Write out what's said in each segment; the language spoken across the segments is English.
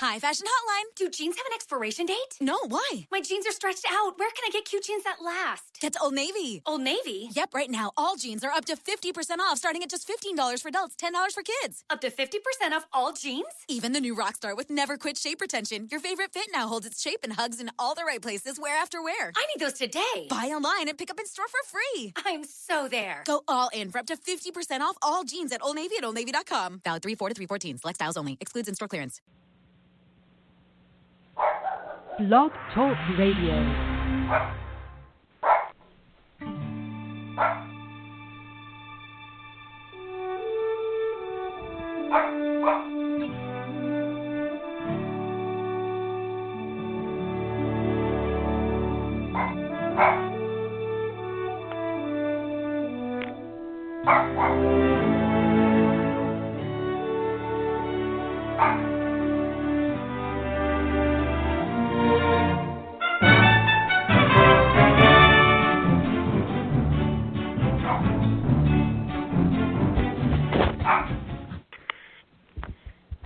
Hi, Fashion Hotline. Do jeans have an expiration date? No, why? My jeans are stretched out. Where can I get cute jeans that last? That's Old Navy. Old Navy? Yep, right now, all jeans are up to 50% off, starting at just $15 for adults, $10 for kids. Up to 50% off all jeans? Even the new Rockstar with Never Quit Shape Retention. Your favorite fit now holds its shape and hugs in all the right places, wear after wear. I need those today. Buy online and pick up in store for free. I'm so there. Go all in for up to 50% off all jeans at Old Navy at OldNavy.com. Valid 3/4 to 3/14. Select styles only. Excludes in-store clearance. Blog Talk Radio.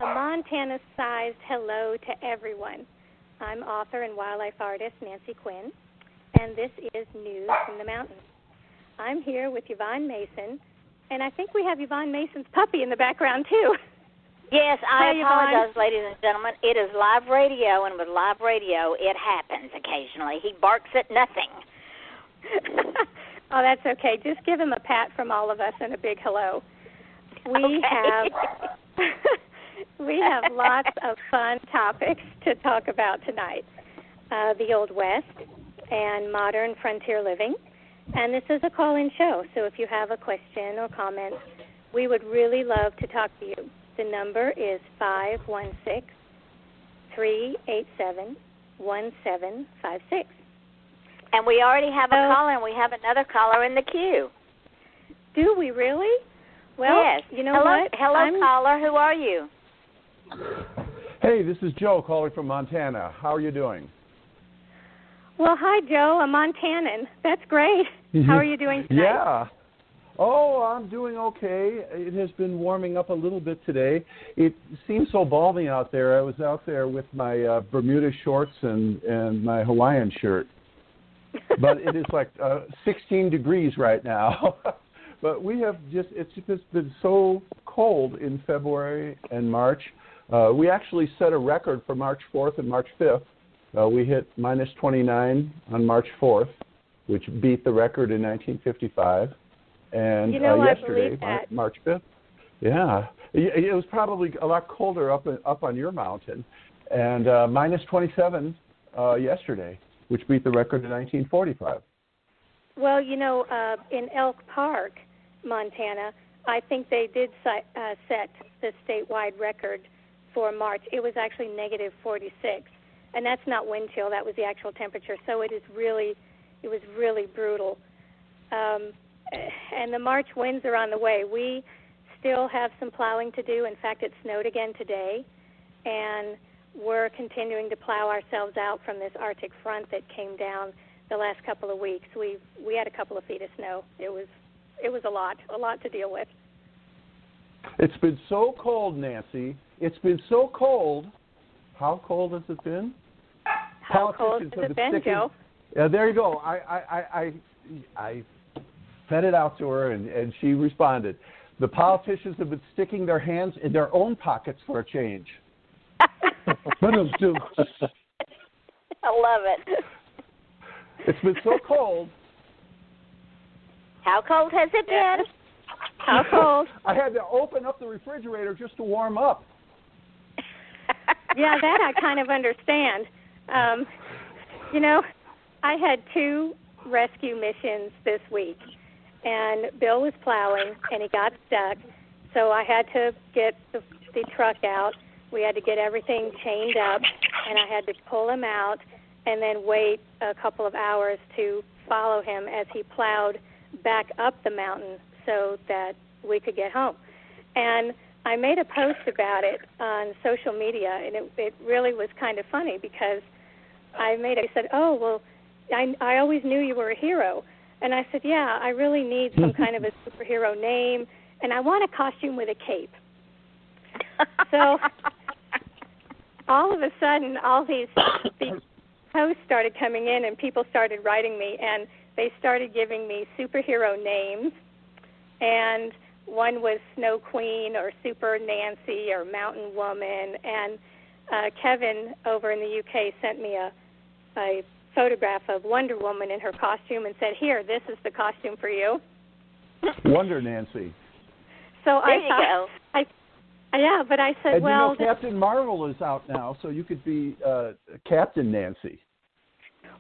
Montana-sized hello to everyone. I'm author and wildlife artist Nancy Quinn, and this is News from the Mountains. I'm here with Yvonne Mason, and I think we have Yvonne Mason's puppy in the background, too. Yes, I apologize, Yvonne. ladies and gentlemen. It is live radio, and with live radio, it happens occasionally. He barks at nothing. Oh, that's okay. Just give him a pat from all of us and a big hello. We have lots of fun topics to talk about tonight. The Old West and modern frontier living. And this is a call-in show, so if you have a question or comment, we would really love to talk to you. The number is 516-387-1756. And we already have a caller, and we have another caller in the queue. Do we really? Well, yes. You know Hello, what? Hello, caller. Who are you? Hey, this is Joe calling from Montana. How are you doing? Well, hi, Joe. A Montanan. That's great. How are you doing tonight? Yeah. Oh, I'm doing okay. It has been warming up a little bit today. It seems so balmy out there. I was out there with my Bermuda shorts and my Hawaiian shirt. But it is like 16 degrees right now. But it's just been so cold in February and March. We actually set a record for March 4th and March 5th. We hit minus 29 on March 4th, which beat the record in 1955. And yesterday, March 5th, yeah, it was probably a lot colder up on your mountain. And minus 27 yesterday, which beat the record in 1945. Well, in Elk Park, Montana, I think they did set the statewide record for March. It was actually negative 46, and that's not wind chill. That was the actual temperature. So it was really brutal. And the March winds are on the way. We still have some plowing to do. In fact, it snowed again today, and we're continuing to plow ourselves out from this Arctic front that came down the last couple of weeks. We had a couple of feet of snow. It was a lot to deal with. It's been so cold, Nancy. It's been so cold. How cold has it been? How cold has it been, Joe? Yeah, there you go. I fed it out to her, and she responded. The politicians have been sticking their hands in their own pockets for a change. I love it. It's been so cold. How cold has it been? How cold? I had to open up the refrigerator just to warm up. Yeah, that I kind of understand. I had 2 rescue missions this week, and Bill was plowing, and he got stuck, so I had to get the truck out. We had to get everything chained up, and I had to pull him out and then wait a couple of hours to follow him as he plowed back up the mountain so that we could get home. And I made a post about it on social media, and it really was kind of funny because I said, oh, well, I always knew you were a hero. And I said, yeah, I really need some kind of a superhero name, and I want a costume with a cape. So all of a sudden, all these posts started coming in, and people started writing me, and they started giving me superhero names, and one was Snow Queen or Super Nancy or Mountain Woman, and Kevin over in the UK sent me a photograph of Wonder Woman in her costume and said, "Here, this is the costume for you." Wonder Nancy. So there you go. Yeah, but I said, and well, you know, Captain Marvel is out now, so you could be Captain Nancy.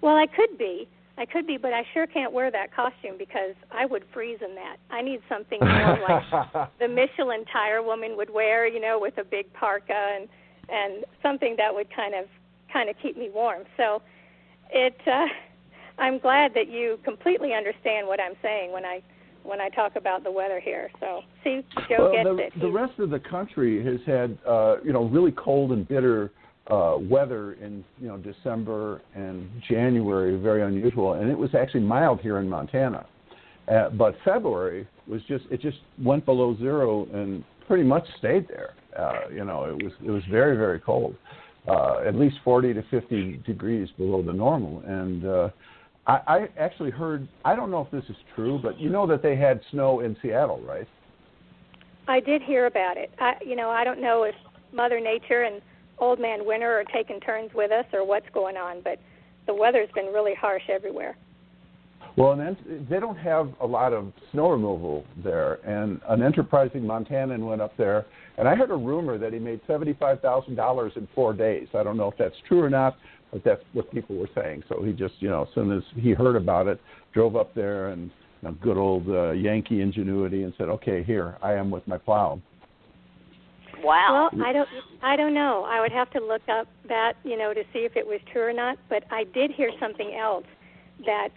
Well, I could be, but I sure can't wear that costume because I would freeze in that. I need something more like the Michelin tire woman would wear, you know, with a big parka and something that would kind of keep me warm. So I'm glad that you completely understand what I'm saying when I talk about the weather here. So, see, Joe gets it. The rest of the country has had, really cold and bitter weather in, December and January, very unusual. And it was actually mild here in Montana. But February it just went below zero and pretty much stayed there. It was very, very cold, at least 40 to 50 degrees below the normal. And I actually heard, I don't know if this is true, but you know that they had snow in Seattle, right? I did hear about it. I don't know if Mother Nature and Old Man Winter are taking turns with us or what's going on, but the weather's been really harsh everywhere. Well, and they don't have a lot of snow removal there, and an enterprising Montanan went up there, and I heard a rumor that he made $75,000 in 4 days. I don't know if that's true or not, but that's what people were saying. So he just, as soon as he heard about it, drove up there and good old Yankee ingenuity and said, okay, here, I am with my plow. Wow. Well, I don't know. I would have to look up that, to see if it was true or not, but I did hear something else that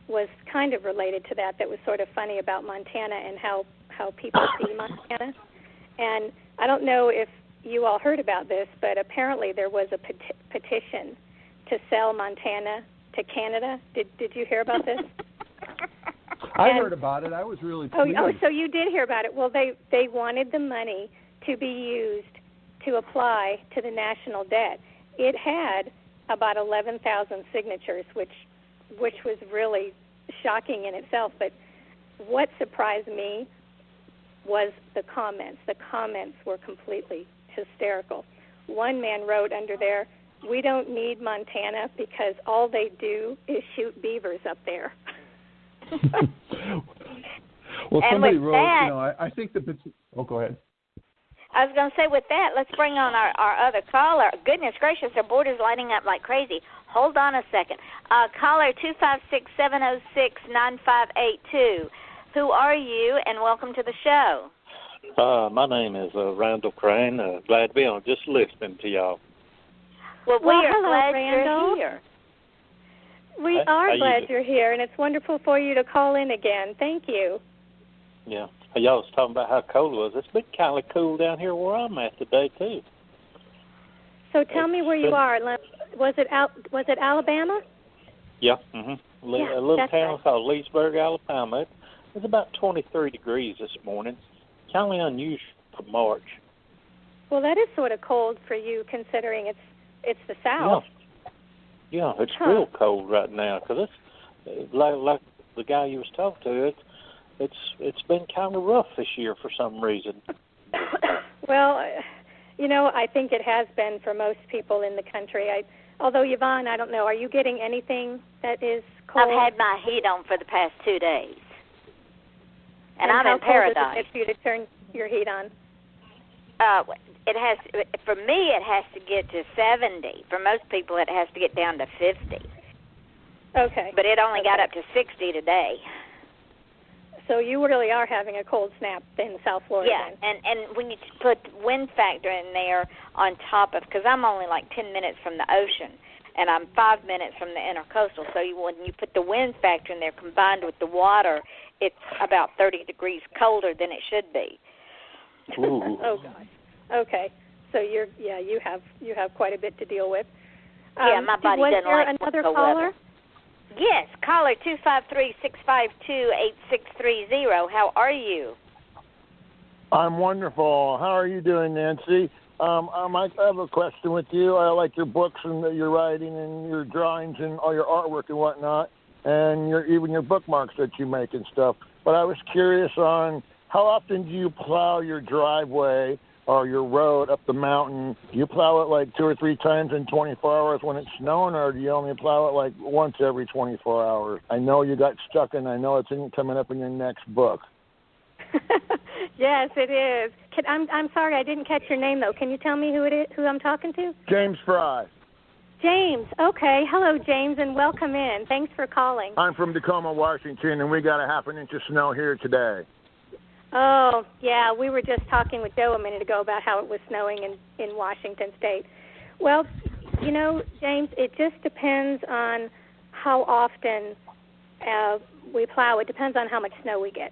was kind of related to that was sort of funny about Montana and how people see Montana. And I don't know if you all heard about this, but apparently there was a petition to sell Montana to Canada. Did you hear about this? I heard about it. I was really pleased. Oh, so you did hear about it. Well, they wanted the money to be used to apply to the national debt. It had about 11,000 signatures, which was really shocking in itself. But what surprised me was the comments. The comments were completely hysterical. One man wrote under there, "We don't need Montana because all they do is shoot beavers up there." Well, and somebody with wrote, that, I think go ahead. I was going to say, with that, let's bring on our other caller. Goodness gracious, our board is lighting up like crazy. Hold on a second. Caller 256-706-9582. Who are you, and welcome to the show? My name is Randall Crane. Glad to be on, just listening to y'all. Well, we are hello, glad Randall. you're here. We Hey, are how glad you you're here, and it's wonderful for you to call in again. Thank you. Yeah. Y'all was talking about how cold it was. It's been kind of cool down here where I'm at today, too. So tell me where you are. Was it Alabama? Yeah. Mm-hmm. Yeah, a little that's town right. called Leesburg, Alabama. It's about 23 degrees this morning. Kind of unusual for March. Well, that is sort of cold for you, considering it's the South. Yeah, it's real cold right now because it's like the guy you was talking to. It's been kind of rough this year for some reason. Well, I think it has been for most people in the country. Although, Yvonne, I don't know, are you getting anything that is cold? I've had my heat on for the past 2 days. And I'm how in paradise. Cold does it get for you to turn your heat on? For me, it has to get to 70. For most people, it has to get down to 50. Okay. But it only got up to 60 today. So you really are having a cold snap in South Florida. Yeah, then. and when you put wind factor in there on top of, because I'm only like 10 minutes from the ocean, and I'm 5 minutes from the intercoastal, so when you put the wind factor in there combined with the water, it's about 30 degrees colder than it should be. Ooh. Oh gosh. Okay. So you have quite a bit to deal with. Yeah, my body doesn't like another the caller? weather. Yes, caller 253-652-8630. How are you? I'm wonderful. How are you doing, Nancy? I have a question with you. I like your books and your writing and your drawings and all your artwork and whatnot, and even your bookmarks that you make and stuff. But I was curious on how often do you plow your driveway or your road up the mountain? Do you plow it like 2 or 3 times in 24 hours when it's snowing, or do you only plow it like once every 24 hours? I know you got stuck, and I know it's coming up in your next book. Yes, it is. I'm sorry, I didn't catch your name, though. Can you tell me who I'm talking to? James Fry. James. Okay. Hello, James, and welcome in. Thanks for calling. I'm from Tacoma, Washington, and we got a half an inch of snow here today. Oh, yeah, we were just talking with Joe a minute ago about how it was snowing in Washington State. Well, you know, James, it just depends on how often we plow. It depends on how much snow we get.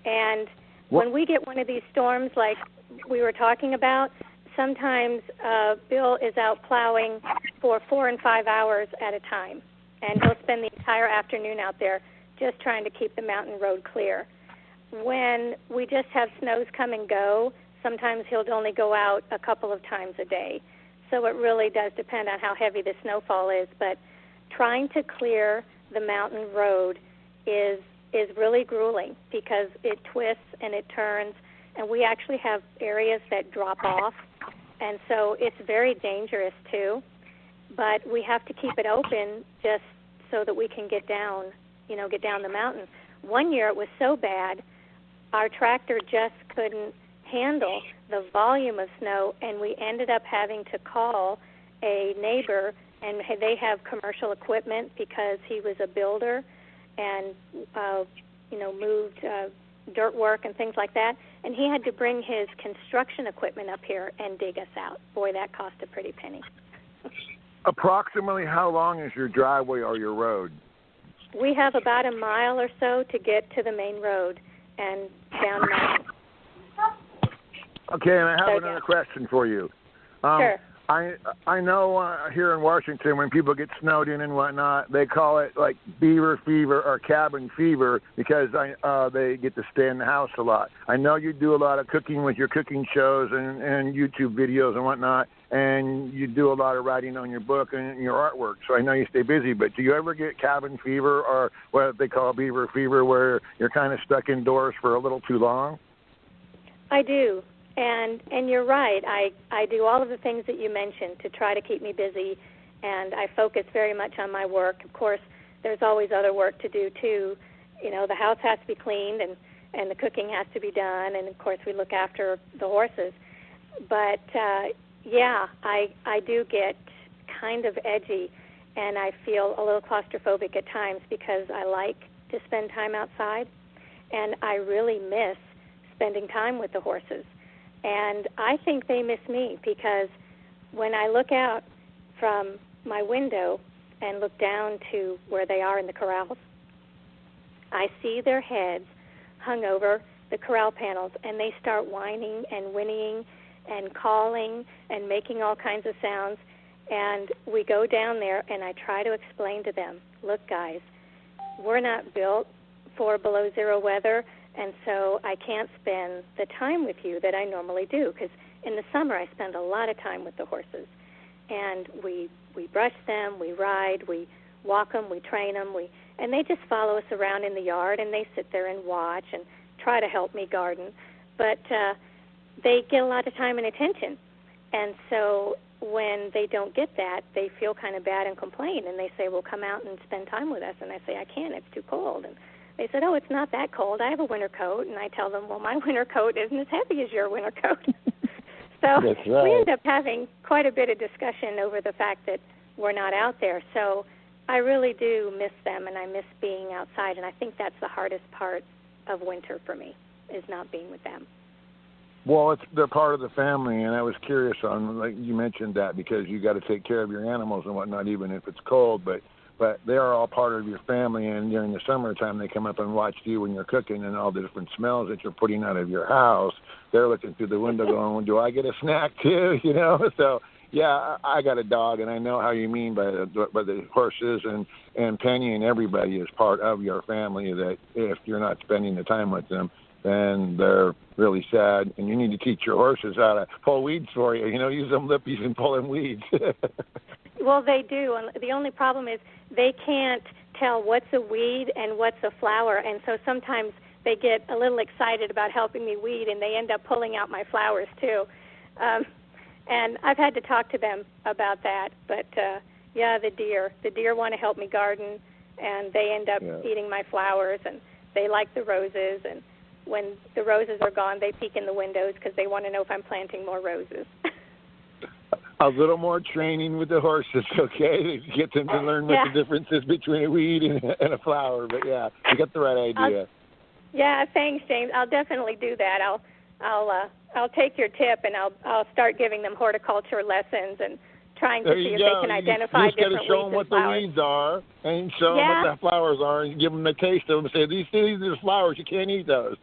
And when we get one of these storms like we were talking about, sometimes Bill is out plowing for 4 and 5 hours at a time, and he'll spend the entire afternoon out there just trying to keep the mountain road clear. When we just have snows come and go, sometimes he'll only go out a couple of times a day. So it really does depend on how heavy the snowfall is, but trying to clear the mountain road is really grueling because it twists and it turns, and we actually have areas that drop off, and so it's very dangerous too. But we have to keep it open just so that we can get down the mountain. One year it was so bad, our tractor just couldn't handle the volume of snow, and we ended up having to call a neighbor, and they have commercial equipment because he was a builder and moved dirt work and things like that, and he had to bring his construction equipment up here and dig us out. Boy, that cost a pretty penny. Approximately how long is your driveway or your road? We have about a mile or so to get to the main road and down the mountain. Okay, and I have another question for you. Sure. I know here in Washington when people get snowed in and whatnot, they call it like beaver fever or cabin fever because they get to stay in the house a lot. I know you do a lot of cooking with your cooking shows and YouTube videos and whatnot, and you do a lot of writing on your book and your artwork, so I know you stay busy. But do you ever get cabin fever or what they call beaver fever where you're kind of stuck indoors for a little too long? I do. And you're right. I do all of the things that you mentioned to try to keep me busy, and I focus very much on my work. Of course, there's always other work to do, too. You know, the house has to be cleaned, and the cooking has to be done, and, of course, we look after the horses. But, I do get kind of edgy, and I feel a little claustrophobic at times because I like to spend time outside, and I really miss spending time with the horses. And I think they miss me because when I look out from my window and look down to where they are in the corrals, I see their heads hung over the corral panels, and they start whining and whinnying and calling and making all kinds of sounds. And we go down there, and I try to explain to them, look, guys, we're not built for below zero weather, and so I can't spend the time with you that I normally do, because in the summer I spend a lot of time with the horses. And we brush them, we ride, we walk them, we train them, and they just follow us around in the yard, and they sit there and watch and try to help me garden. But they get a lot of time and attention. And so when they don't get that, they feel kind of bad and complain, and they say, well, come out and spend time with us. And I say, I can't, it's too cold. And they said, oh, it's not that cold. I have a winter coat. And I tell them, well, my winter coat isn't as heavy as your winter coat. So we end up having quite a bit of discussion over the fact that we're not out there. So I really do miss them, and I miss being outside. And I think that's the hardest part of winter for me, is not being with them. Well, they're part of the family, and I was curious on, like you mentioned that, because you got to take care of your animals and whatnot, even if it's cold. But they are all part of your family, and during the summertime they come up and watch you when you're cooking and all the different smells that you're putting out of your house. They're looking through the window going, do I get a snack too? You know? So, yeah, I got a dog, and I know how you mean by the horses, and Penny and everybody is part of your family, that if you're not spending the time with them, then they're really sad, and you need to teach your horses how to pull weeds for you. Use them lippies and pull in weeds. Well, they do. And the only problem is they can't tell what's a weed and what's a flower, and so sometimes they get a little excited about helping me weed, and they end up pulling out my flowers too. And I've had to talk to them about that. But, the deer want to help me garden, and they end up eating my flowers, and they like the roses. And when the roses are gone, they peek in the windows because they want to know if I'm planting more roses. A little more training with the horses, okay? To get them to learn what the difference is between a weed and a flower. But, you got the right idea. Thanks, James. I'll definitely do that. I'll take your tip, and I'll start giving them horticulture lessons and trying to see if they can identify different weeds and flowers. You just got to show them what the weeds are and show them what the flowers are and give them the taste of them and say, these are flowers, you can't eat those.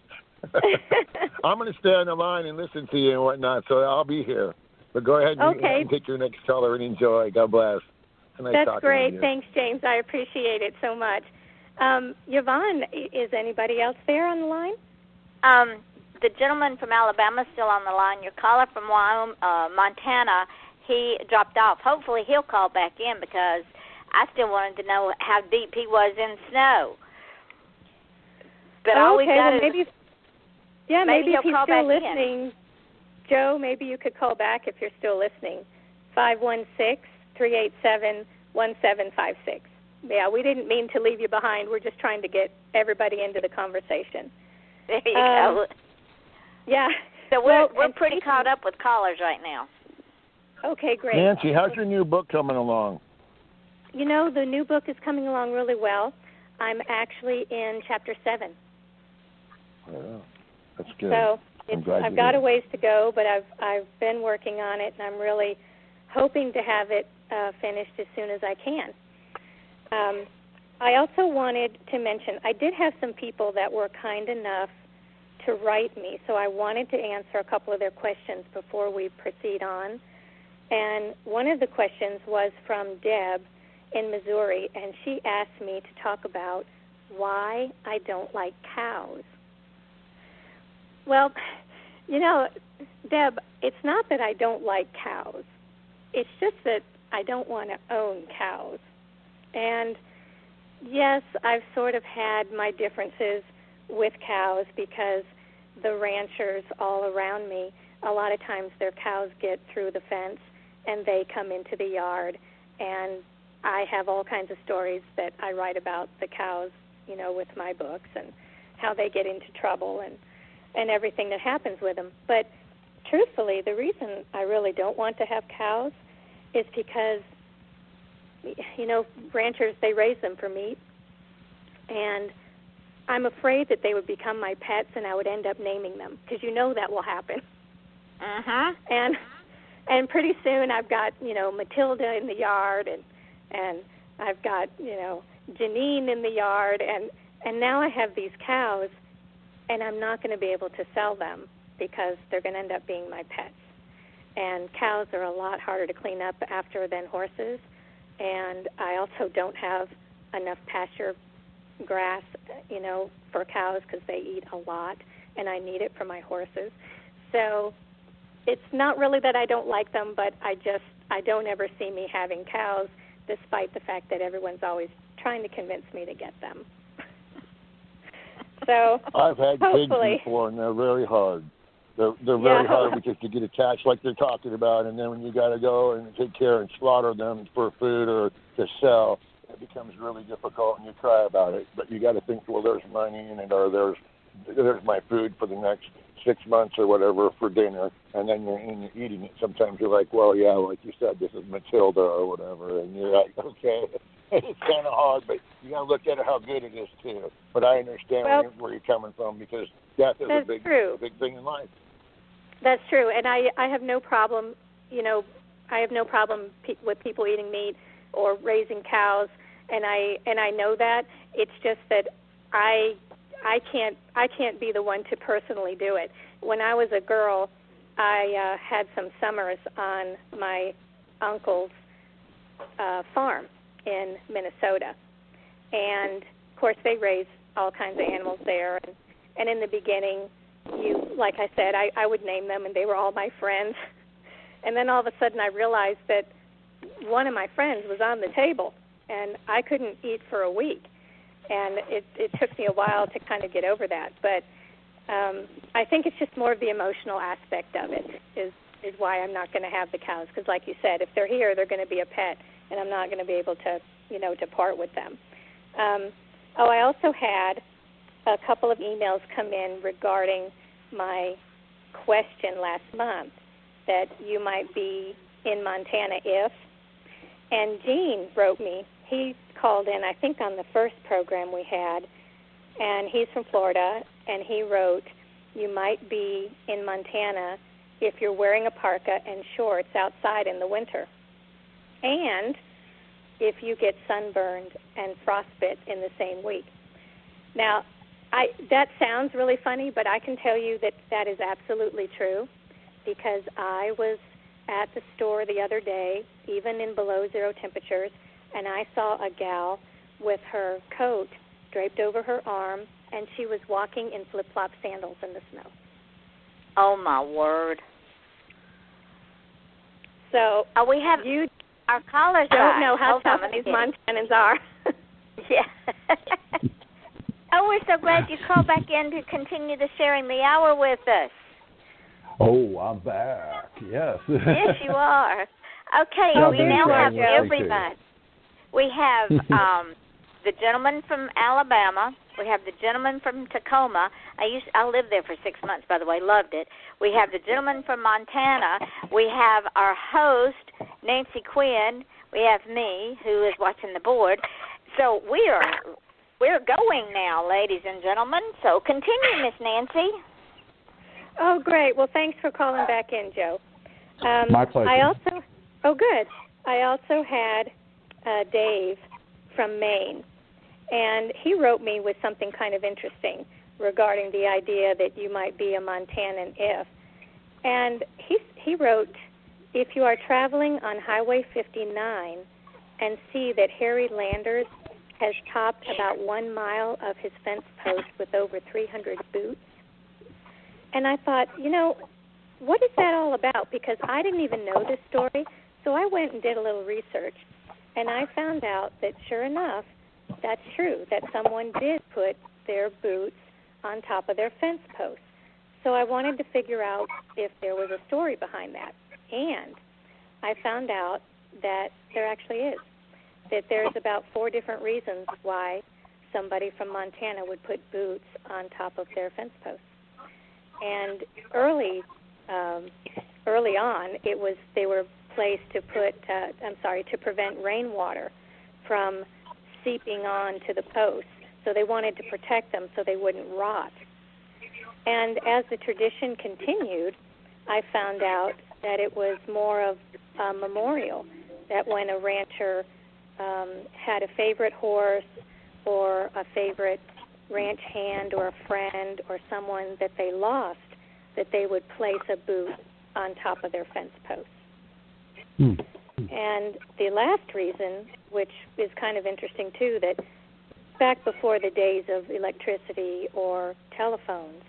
I'm going to stay on the line and listen to you and whatnot, so I'll be here. But go ahead and take your next caller and enjoy. God bless. Nice That's great. Thanks, James. I appreciate it so much. Yvonne, is anybody else there on the line? The gentleman from Alabama is still on the line. Your caller from Montana, he dropped off. Hopefully he'll call back in because I still wanted to know how deep he was in snow. But maybe if he's still listening. Joe, maybe you could call back if you're still listening. 516-387-1756. Yeah, we didn't mean to leave you behind. We're just trying to get everybody into the conversation. There you go. Yeah. So we're pretty caught up with callers right now. Okay, great. Nancy, how's your new book coming along? The new book is coming along really well. I'm actually in chapter 7. Yeah, that's good. So I've got a ways to go, but I've been working on it, and I'm really hoping to have it finished as soon as I can. I also wanted to mention, I did have some people that were kind enough to write me, so I wanted to answer a couple of their questions before we proceed on. And one of the questions was from Deb in Missouri, and she asked me to talk about why I don't like cows. Well, Deb, it's not that I don't like cows. It's just that I don't want to own cows. And, yes, I've sort of had my differences with cows because the ranchers all around me, a lot of times their cows get through the fence and they come into the yard. And I have all kinds of stories that I write about the cows, with my books and how they get into trouble and everything that happens with them. But truthfully, the reason I really don't want to have cows is because, ranchers, they raise them for meat, and I'm afraid that they would become my pets and I would end up naming them, because that will happen. Uh-huh. And pretty soon I've got, Matilda in the yard, and I've got, Janine in the yard, and now I have these cows, and I'm not going to be able to sell them because they're going to end up being my pets. And cows are a lot harder to clean up after than horses, and I also don't have enough pasture grass, for cows because they eat a lot, and I need it for my horses. So it's not really that I don't like them, but I don't ever see me having cows, despite the fact that everyone's always trying to convince me to get them. So I've had pigs before, and they're very hard. They're very hard because you get attached like they're talking about, and then when you got to go and take care and slaughter them for food or to sell, it becomes really difficult, and you try about it. But you got to think, well, there's money in it, or there's my food for the next 6 months or whatever for dinner, and then you're eating it. Sometimes you're like, well, yeah, like you said, this is Matilda or whatever, and you're like, okay, it's kind of hard, but you got to look at it how good it is too. But I understand where you're coming from, because death is a big thing in life. That's true, and I have no problem, I have no problem with people eating meat or raising cows, and I know that. It's just that I can't be the one to personally do it. When I was a girl, I had some summers on my uncle's farm in Minnesota, and of course they raise all kinds of animals there, And in the beginning, like I said, I would name them, and they were all my friends. And then all of a sudden I realized that one of my friends was on the table, and I couldn't eat for a week. And it took me a while to kind of get over that. But I think it's just more of the emotional aspect of it is why I'm not going to have the cows. Because like you said, if they're here, they're going to be a pet, and I'm not going to be able to, to part with them. I also had a couple of emails come in regarding my question last month that you might be in Montana if. And Gene wrote me. He called in, I think, on the first program we had, and he's from Florida, and he wrote, you might be in Montana if you're wearing a parka and shorts outside in the winter, and if you get sunburned and frostbite in the same week. Now, that sounds really funny, but I can tell you that is absolutely true, because I was at the store the other day, even in below zero temperatures, and I saw a gal with her coat draped over her arm, and she was walking in flip-flop sandals in the snow. Oh, my word. So we have our callers don't know how tough these Montanans are. Yeah. Oh, we're so glad you called back in to continue the sharing the hour with us. Oh, I'm back. Yes. Yes, you are. Okay, we now have everybody. We have the gentleman from Alabama. We have the gentleman from Tacoma. I lived there for 6 months, by the way. Loved it. We have the gentleman from Montana. We have our host, Nancy Quinn. We have me, who is watching the board. So we're going now, ladies and gentlemen. So continue, Miss Nancy. Oh, great. Well, thanks for calling back in, Joe. My pleasure. Good. I also had Dave from Maine, and he wrote me with something kind of interesting regarding the idea that you might be a Montanan if. And he wrote, if you are traveling on Highway 59 and see that Harry Landers has topped about 1 mile of his fence post with over 300 boots. And I thought, what is that all about? Because I didn't even know this story, so I went and did a little research. And I found out that, sure enough, that's true, that someone did put their boots on top of their fence posts. So I wanted to figure out if there was a story behind that. And I found out that there actually is, that there's about 4 different reasons why somebody from Montana would put boots on top of their fence posts. And early on, they were placed to to prevent rainwater from seeping onto the posts. So they wanted to protect them so they wouldn't rot. And as the tradition continued, I found out that it was more of a memorial, that when a rancher had a favorite horse or a favorite ranch hand or a friend or someone that they lost, that they would place a boot on top of their fence posts. And the last reason, which is kind of interesting too, that back before the days of electricity or telephones,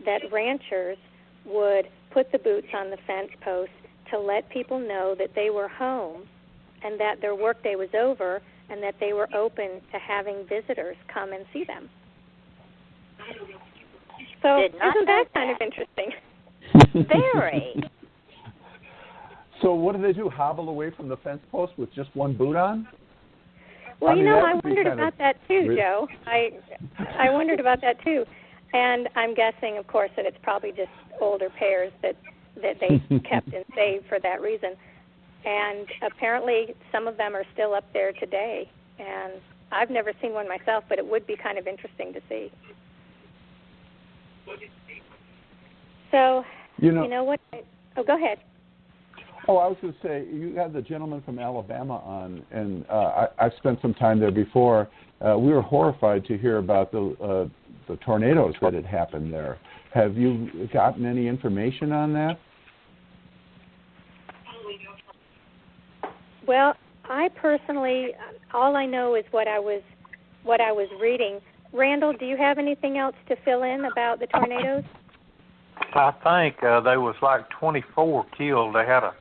that ranchers would put the boots on the fence posts to let people know that they were home and that their workday was over and that they were open to having visitors come and see them. So isn't that kind of interesting? Very. So what do they do, hobble away from the fence post with just one boot on? Well, I wondered about that too, Joe. I wondered about that too. And I'm guessing, of course, that it's probably just older pairs that they kept and saved for that reason. And apparently some of them are still up there today. And I've never seen one myself, but it would be kind of interesting to see. So, you know what? Go ahead. Oh, I was going to say, you had the gentleman from Alabama on, and I've spent some time there before. We were horrified to hear about the tornadoes that had happened there. Have you gotten any information on that? Well, I personally, all I know is what I was reading. Randall, do you have anything else to fill in about the tornadoes? I think there was like 24 killed. They had a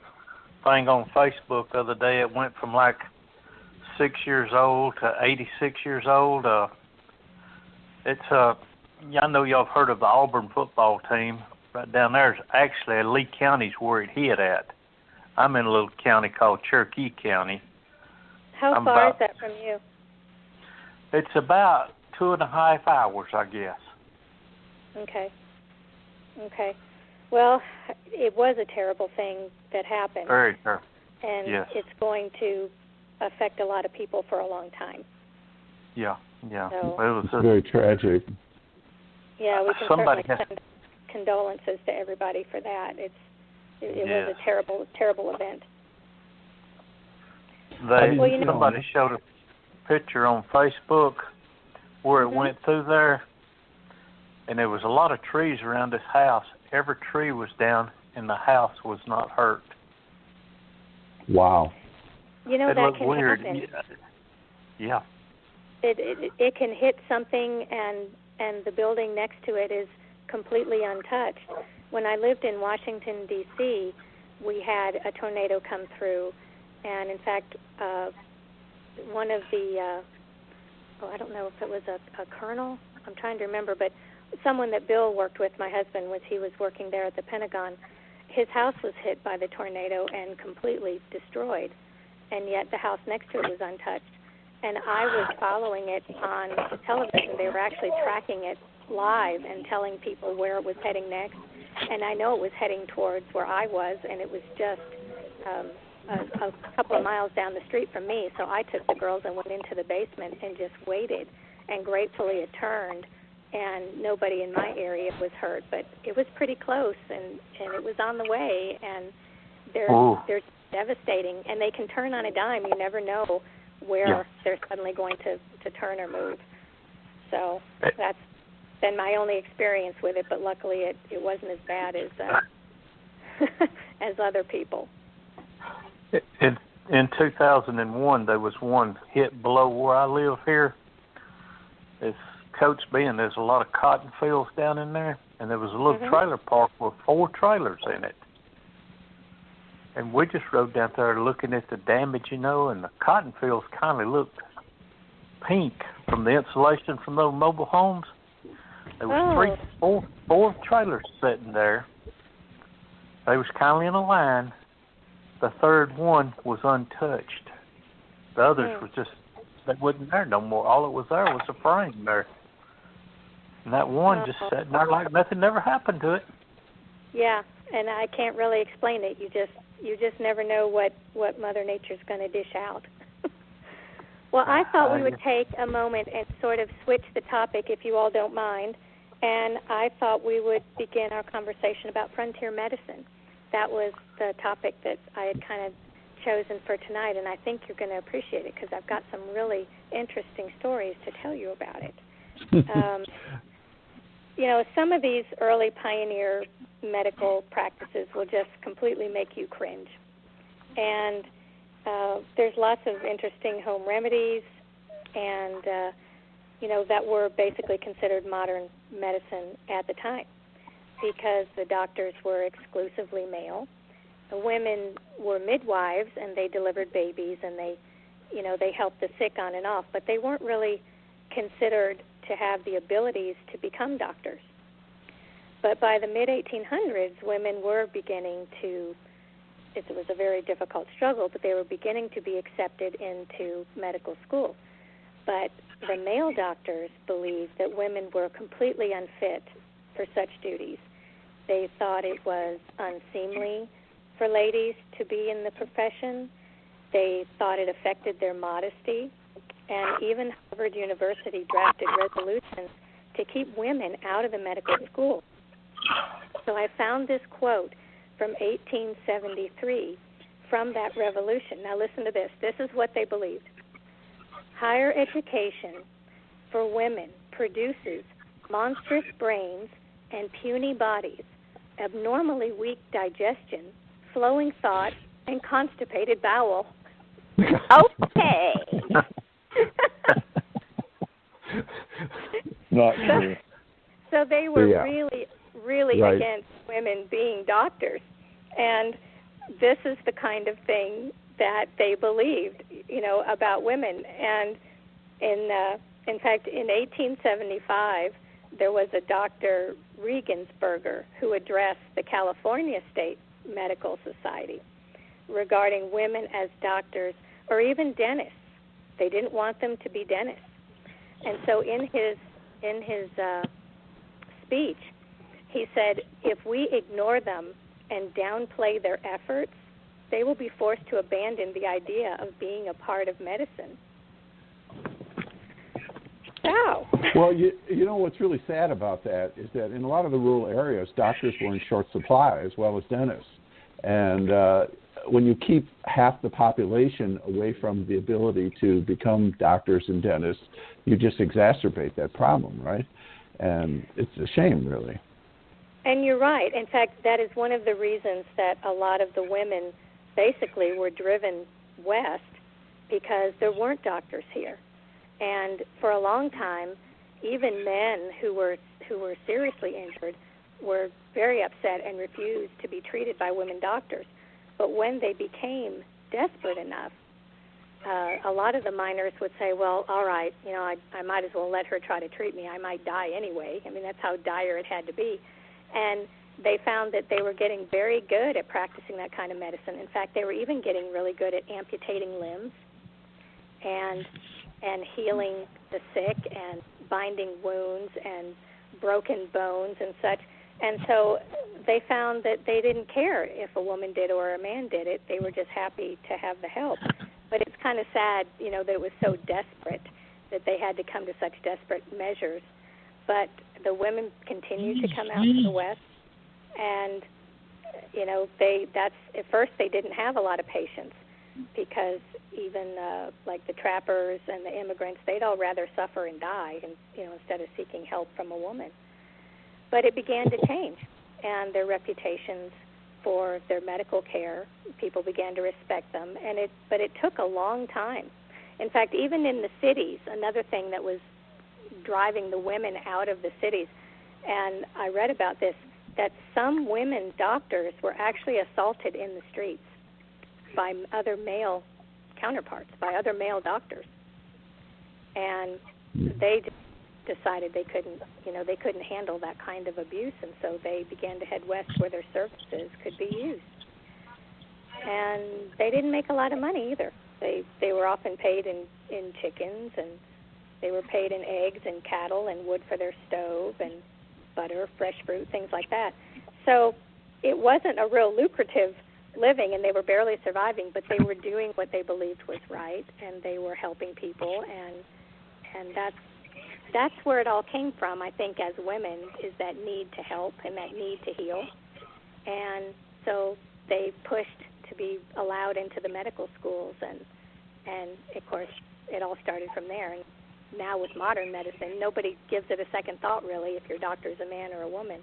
thing on Facebook the other day. It went from like 6 years old to 86 years old. It's I know y'all have heard of the Auburn football team. Right down there is actually Lee County's where it hit at. I'm in a little county called Cherokee County. How far is that from you? It's about 2.5 hours, I guess. Okay. Well, it was a terrible thing that happened. Very terrible. And yes. It's going to affect a lot of people for a long time. Yeah. So, it was very tragic. Yeah, we can certainly send condolences to everybody for that. It was a terrible, terrible event. Somebody showed a picture on Facebook where it went through there, and there was a lot of trees around this house. Every tree was down, and the house was not hurt. Wow. That can weird. happen. Yeah. It can hit something, and the building next to it is completely untouched. When I lived in Washington, D.C., we had a tornado come through, and in fact, one of the, I don't know if it was a colonel, I'm trying to remember, but someone that Bill worked with, my husband, was he was working there at the Pentagon. His house was hit by the tornado and completely destroyed, and yet the house next to it was untouched. And I was following it on television. They were actually tracking it live and telling people where it was heading next. And I know it was heading towards where I was, and it was just a couple of miles down the street from me. So I took the girls and went into the basement and just waited. And gratefully it turned, and nobody in my area was hurt. But it was pretty close, and it was on the way. And they're devastating. And they can turn on a dime. You never know where they're suddenly going to turn or move. So that's been my only experience with it, but luckily it wasn't as bad as as other people. In 2001, there was one hit below where I live here. It's Coach Bend. There's a lot of cotton fields down in there, and there was a little trailer park with 4 trailers in it. And we just rode down there looking at the damage, and the cotton fields kind of looked pink from the insulation from those mobile homes. There was 4 trailers sitting there. They was kind of in a line. The third one was untouched. The others was just, they wasn't there no more. All that was there was a frame there. And that one just sat there like nothing ever happened to it. Yeah, and I can't really explain it. You just never know what Mother Nature's going to dish out. Well, I thought we would take a moment and sort of switch the topic, if you all don't mind, and I thought we would begin our conversation about frontier medicine. That was the topic that I had kind of chosen for tonight, and I think you're going to appreciate it because I've got some really interesting stories to tell you about it. Some of these early pioneer medical practices will just completely make you cringe. And there's lots of interesting home remedies and, that were basically considered modern medicine at the time because the doctors were exclusively male. The women were midwives and they delivered babies and they helped the sick on and off, but they weren't really considered to have the abilities to become doctors. But by the mid-1800s, women were beginning to, it was a very difficult struggle, but they were beginning to be accepted into medical school. But the male doctors believed that women were completely unfit for such duties. They thought it was unseemly for ladies to be in the profession. They thought it affected their modesty. And even Harvard University drafted resolutions to keep women out of the medical school. So I found this quote from 1873 from that revolution. Now listen to this. This is what they believed. Higher education for women produces monstrous brains and puny bodies, abnormally weak digestion, flowing thought, and constipated bowel. Okay. Not true. So they were really right. against women being doctors. And this is the kind of thing that they believed, about women. And in fact, in 1875, there was a Dr. Regensberger who addressed the California State Medical Society regarding women as doctors or even dentists. They didn't want them to be dentists. And so in his speech, he said, if we ignore them and downplay their efforts, they will be forced to abandon the idea of being a part of medicine. So. Well, you know what's really sad about that is that in a lot of the rural areas, doctors were in short supply as well as dentists. And when you keep half the population away from the ability to become doctors and dentists, you just exacerbate that problem, right? And it's a shame, really. And you're right. In fact, that is one of the reasons that a lot of the women basically were driven west, because there weren't doctors here. And for a long time, even men who were seriously injured were very upset and refused to be treated by women doctors. But when they became desperate enough, a lot of the miners would say, well, all right, I might as well let her try to treat me. I might die anyway. I mean, that's how dire it had to be. And they found that they were getting very good at practicing that kind of medicine. In fact, they were even getting really good at amputating limbs and healing the sick and binding wounds and broken bones and such. And so they found that they didn't care if a woman did or a man did it. They were just happy to have the help. But it's kind of sad, that it was so desperate that they had to come to such desperate measures. But the women continued to come out to the West, and at first they didn't have a lot of patience, because even like the trappers and the immigrants, they'd all rather suffer and die, and instead of seeking help from a woman. But it began to change, and their reputations for their medical care, people began to respect them, but it took a long time. In fact, even in the cities, another thing that was driving the women out of the cities, and I read about this, that some women doctors were actually assaulted in the streets by other male counterparts, by other male doctors. And they decided they couldn't handle that kind of abuse, and so they began to head west where their services could be used. And they didn't make a lot of money either. They were often paid in chickens, and they were paid in eggs and cattle and wood for their stove and butter, fresh fruit, things like that. So it wasn't a real lucrative living, and they were barely surviving, but they were doing what they believed was right, and they were helping people, and that's where it all came from, I think, as women, is that need to help and that need to heal. And so they pushed to be allowed into the medical schools, and of course, it all started from there. And now with modern medicine, nobody gives it a second thought, really, if your doctor's a man or a woman.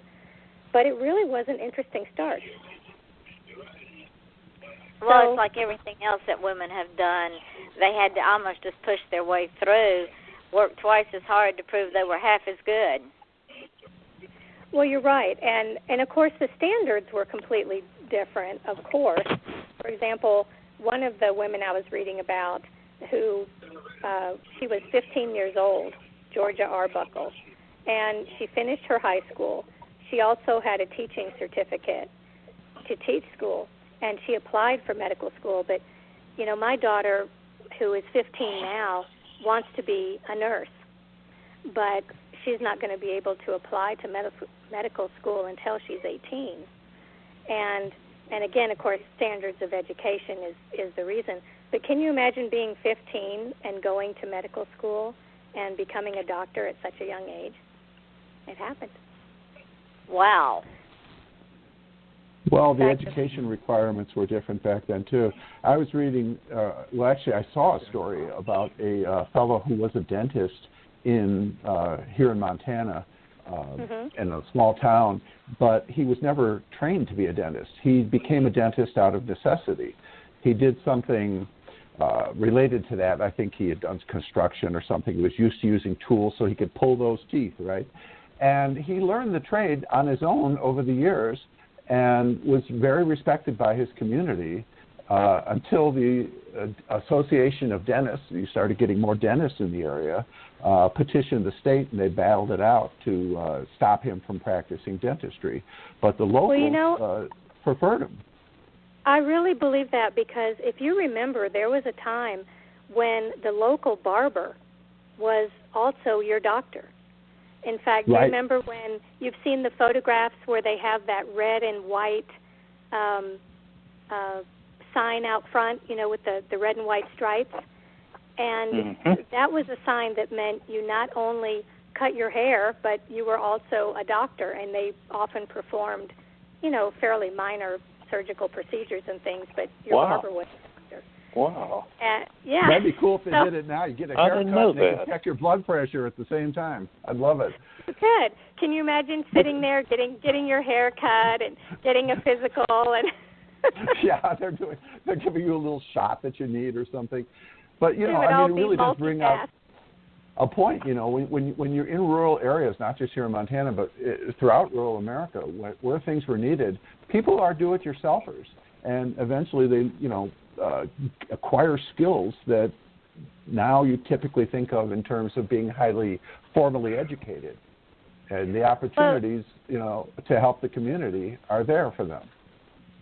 But it really was an interesting start. Well, it's like everything else that women have done. They had to almost just push their way through, work twice as hard to prove they were half as good. Well, you're right. And of course, the standards were completely different, of course. For example, one of the women I was reading about, who she was 15 years old, Georgia Arbuckle, and she finished her high school. She also had a teaching certificate to teach school, and she applied for medical school. But, my daughter, who is 15 now, wants to be a nurse, but she's not going to be able to apply to medical school until she's 18. And again, of course, standards of education is the reason. But can you imagine being 15 and going to medical school and becoming a doctor at such a young age? It happened. Wow. Well, the education requirements were different back then, too. I was reading, actually, I saw a story about a fellow who was a dentist here in Montana, in a small town, but he was never trained to be a dentist. He became a dentist out of necessity. He did something related to that, I think he had done construction or something. He was used to using tools so he could pull those teeth, right? And he learned the trade on his own over the years and was very respected by his community until the Association of Dentists, you started getting more dentists in the area, petitioned the state, and they battled it out to stop him from practicing dentistry. But the locals preferred him. I really believe that, because if you remember, there was a time when the local barber was also your doctor. In fact, you remember when you've seen the photographs where they have that red and white sign out front, with the red and white stripes? And that was a sign that meant you not only cut your hair, but you were also a doctor, and they often performed, fairly minor surgical procedures and things, but your barber was a doctor. Wow. Yeah. That'd be cool if they did it now. You get a haircut and they can check your blood pressure at the same time. I'd love it. Good. Can you imagine sitting there getting your hair cut and getting a physical and yeah, they're giving you a little shot that you need or something. But it really does bring up a point. When you're in rural areas, not just here in Montana, but throughout rural America, where things were needed, people are do-it-yourselfers, and eventually they, acquire skills that now you typically think of in terms of being highly formally educated, and the opportunities, to help the community are there for them.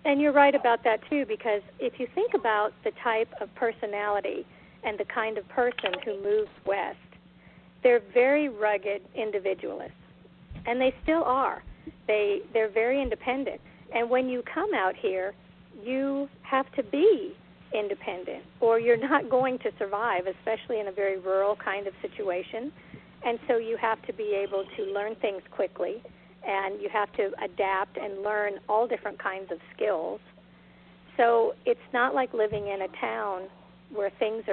And you're right about that, too, because if you think about the type of personality and the kind of person who moves west, they're very rugged individualists, and they still are. They're very independent. And when you come out here, you have to be independent, or you're not going to survive, especially in a very rural kind of situation. And so you have to be able to learn things quickly, and you have to adapt and learn all different kinds of skills. So it's not like living in a town where things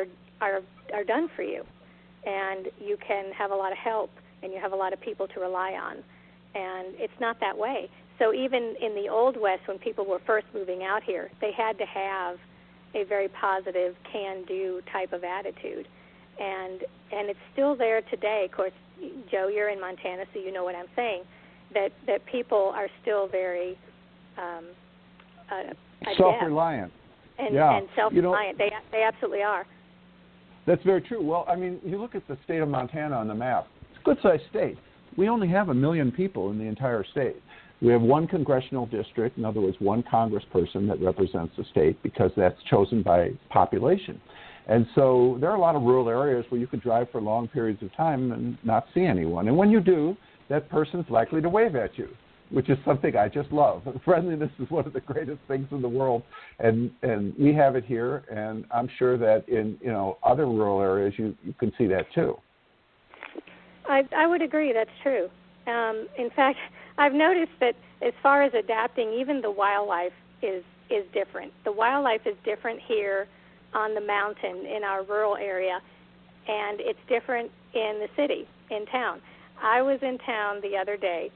are done for you, and you can have a lot of help, and you have a lot of people to rely on. And it's not that way. So even in the Old West, when people were first moving out here, they had to have a very positive, can-do type of attitude. And it's still there today. Of course, Joe, you're in Montana, so you know what I'm saying, that people are still very self-reliant. And self-reliant. They absolutely are. That's very true. Well, you look at the state of Montana on the map. It's a good-sized state. We only have 1 million people in the entire state. We have one congressional district, in other words, one congressperson that represents the state, because that's chosen by population. And so there are a lot of rural areas where you could drive for long periods of time and not see anyone. And when you do, that person's likely to wave at you, which is something I just love. Friendliness is one of the greatest things in the world, and we have it here, and I'm sure that in other rural areas you can see that too. I would agree, that's true. In fact, I've noticed that as far as adapting, even the wildlife is different. The wildlife is different here on the mountain in our rural area, and it's different in the city, in town. I was in town the other day,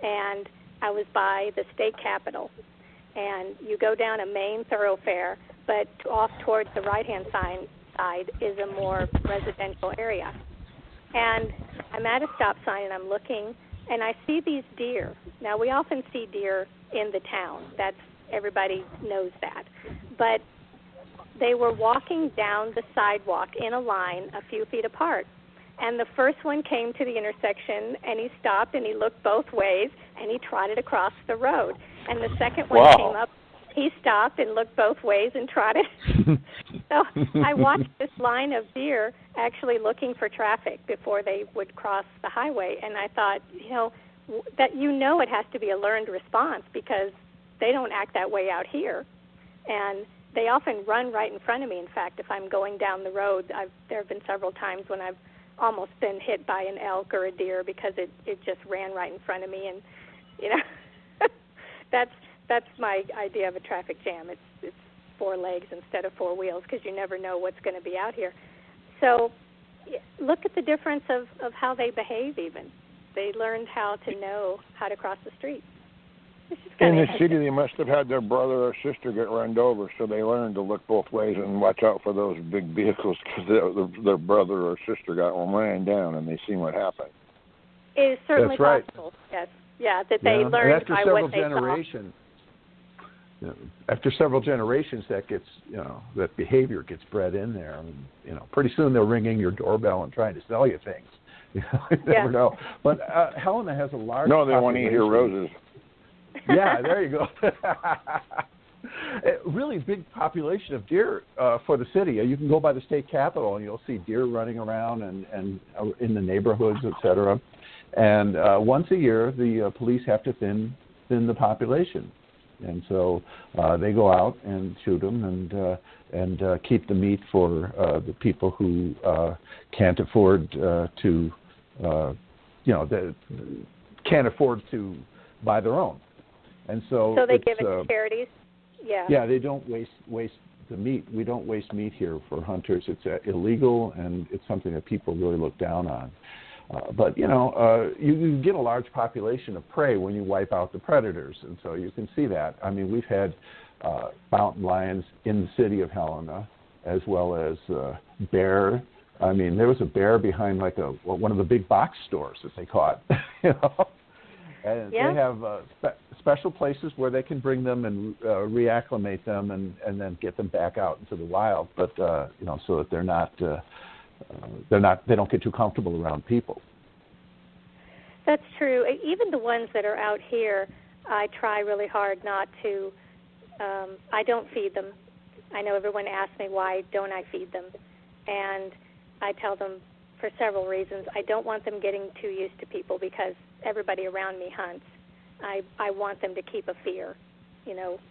and I was by the state capitol, and you go down a main thoroughfare, but off towards the right-hand side is a more residential area. And I'm at a stop sign, and I'm looking, and I see these deer. Now, we often see deer in the town. Everybody knows that. But they were walking down the sidewalk in a line a few feet apart. And the first one came to the intersection, and he stopped, and he looked both ways, and he trotted across the road. And the second one came up, he stopped and looked both ways and trotted. So I watched this line of deer actually looking for traffic before they would cross the highway. And I thought, it has to be a learned response, because they don't act that way out here. And they often run right in front of me. In fact, if I'm going down the road, there have been several times when I've almost been hit by an elk or a deer because it just ran right in front of me. And, that's my idea of a traffic jam. It's 4 legs instead of 4 wheels, because you never know what's going to be out here. So look at the difference of how they behave even. They learned how to know how to cross the street. It's just In the city, they must have had their brother or sister get run over, so they learned to look both ways and watch out for those big vehicles because their brother or sister got ran down, and they seen what happened. It is certainly That's right. possible. Yes, yeah, that they learned by what they saw. After several generations, that gets that behavior gets bred in there, and pretty soon they're ringing your doorbell and trying to sell you things. You never know. But Helena has a large. No, they want to eat your roses. Yeah, there you go. A really big population of deer for the city. You can go by the state capitol and you'll see deer running around and in the neighborhoods, et cetera. And once a year, the police have to thin the population. And so they go out and shoot them and keep the meat for the people who can't afford can't afford to buy their own. And so they give it to charities. Yeah. Yeah, they don't waste the meat. We don't waste meat here for hunters. It's illegal, and it's something that people really look down on. But you get a large population of prey when you wipe out the predators, and so you can see that. I mean, we've had mountain lions in the city of Helena, as well as bear. I mean, there was a bear behind one of the big box stores that they caught. And they have special places where they can bring them and reacclimate them, and then get them back out into the wild. But so that they don't get too comfortable around people. That's true. Even the ones that are out here, I try really hard not to. I don't feed them. I know everyone asks me why don't I feed them, and I tell them for several reasons. I don't want them getting too used to people because everybody around me hunts. I want them to keep a fear,